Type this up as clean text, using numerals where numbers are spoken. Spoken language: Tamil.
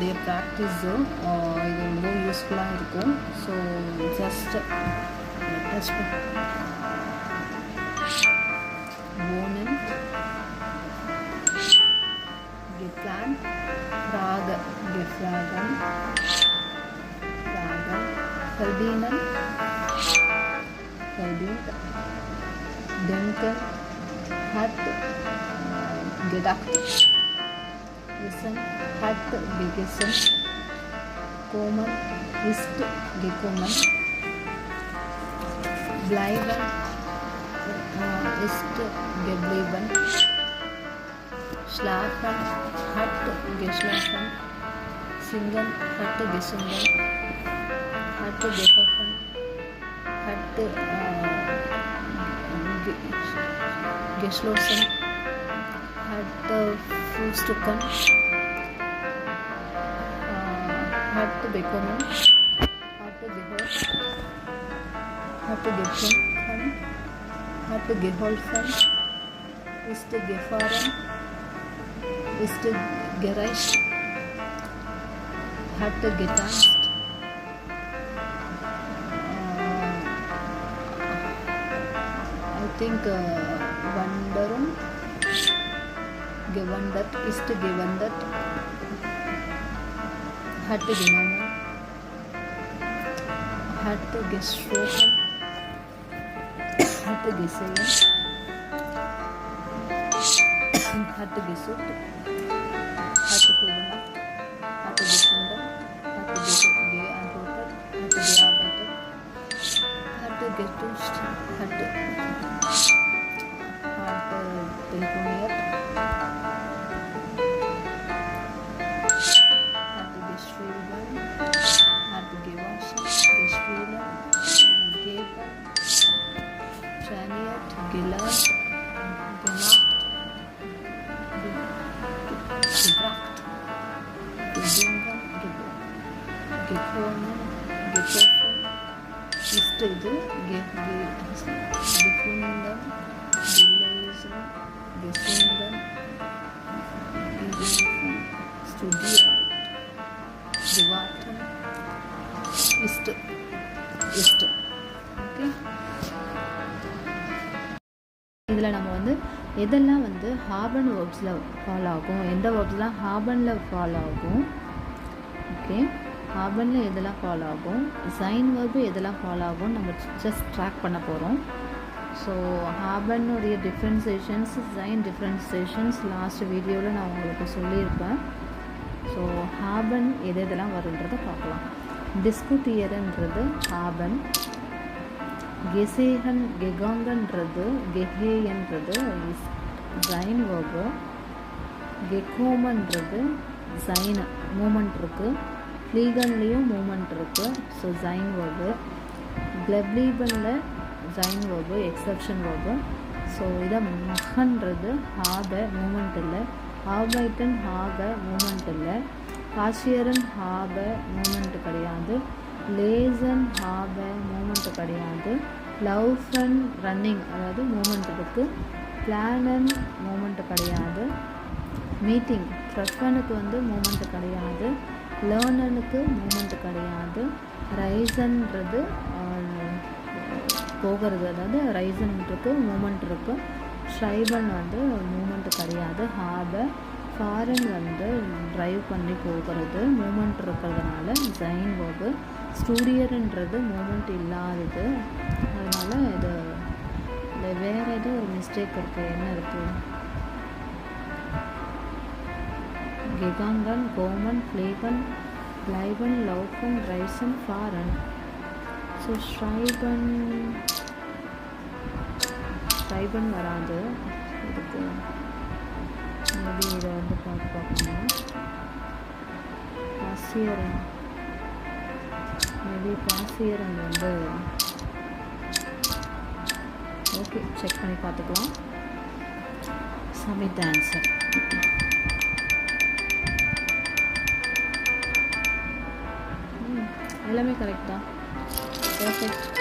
உங்களுடைய ப்ராக்டிஸு இது ரொம்ப யூஸ்ஃபுல்லாக இருக்கும். ஸோ ஜஸ்ட் டச் போனன் கிப்ளான் ராக கிஃப்ராகன் ராகன் ஃபர்டினன் ஃபர்டின்ட் டென்கன் ஹட் gedacht, wissen, hat gegessen, kommen, ist gekommen, bleiben, ist geblieben, schlafen, hat geschlafen, singen, hat gesungen, hat geholfen, hat geschlossen, hat frühstücken, hat bekommen, hat gehört, hat getrunken, hat geholfen, ist gefahren, ist gereist, hat getanzt, I think wandern, gewandert, ist gewandert, hat genommen, hat gesprochen, hat gesehen, hat gesucht, hat beobachtet, hat gefunden, hat geantwortet, hat gearbeitet, hat getuscht, hat telefoniert, hat geschrieben, hat gewaschen, gespielt, gegeben, trainiert, gelernt, gemacht, gebracht, gesungen, gekommen, getroffen, ist gefunden, gelesen, gesungen, gerufen, studiert, gewartet, ist. Okay, இதில் நம்ம வந்து எதெல்லாம் வந்து ஹாபன் வேர்ப்ஸில் ஃபாலோ ஆகும், எந்த வேர்ப்ஸ்லாம் ஹாபனில் ஃபாலோ ஆகும், ஓகே, ஹாபனில் எதெல்லாம் ஃபாலோ ஆகும், சைன் வேர்பு எதெல்லாம் ஃபாலோ ஆகும் நம்ம ஜஸ்ட் ட்ராக் பண்ண போகிறோம். ஸோ ஹாபனுடைய டிஃப்ரென்சேஷன்ஸ், சைன் டிஃப்ரென்சேஷன்ஸ் லாஸ்ட் வீடியோவில் நான் உங்களுக்கு சொல்லியிருப்பேன். ஸோ ஹாபன் எதெல்லாம் வருன்றதை பார்க்கலாம். டிஸ்குட்டியர்ன்றது ஹாபன், கெசேகன் கெகாங்கன்றது கெஹேயன்றது சைன் வேர்பு, கெகோமன்றது சைன் மூமெண்ட் இருக்குது, ஃப்ளீகன்லேயும் மூமெண்ட் இருக்குது, ஸோ சைன் வேர்பு, கிளப்லீபனில் சைன் வேர்பு எக்ஸப்ஷன் வேர்பு. ஸோ இதை மகன்றது ஹாப மூமெண்ட் இல்லை, ஹாபைட்டன் ஹாப மூமெண்ட் இல்லை, காஷியரன் ஹாப மூமெண்ட் கிடையாது, லேசன் ஹாப மூமெண்ட் கிடையாது, லவ்ஃபன் ரன்னிங் அதாவது மூமெண்ட் இருக்குது, பிளானன் மூமெண்ட் கிடையாது, மீட்டிங் ஃப்ரெஷ்மனுக்கு வந்து மூமெண்ட் கிடையாது, லேர்னனுக்கு மூமெண்ட் கிடையாது, ரைசன்றது போகிறது அதாவது ரைசன்றது மூமெண்ட் இருக்குது, ஷ்ரைபன் வந்து மூமெண்ட் கிடையாது, ஹாப ஃபாரன் வந்து ட்ரைவ் பண்ணி போகிறது மூமெண்ட் இருக்கிறதுனால சைன் வேர்பு, ஸ்டூடியர்ன்றது மூமெண்ட் இல்லாதது, அதனால் இது வேறு ஏதோ ஒரு மிஸ்டேக் இருக்குது. என்ன இருக்குது? கெகாங்கன், கோமன், ஃப்ளேகன், லைபன், லவ்கன், ரைசன், ஃபாரன். ஸோ ஸ்ட்ரைபன் வராது இதுக்கு. மேபி இதை வந்து பார்க்கணும். பாசியரன், மேபி பாசியரன் வந்து ஓகே, செக் பண்ணி பார்த்துக்கலாம். Submit the answer. எல்லாமே கரெக்டா? பர்ஃபெக்ட்.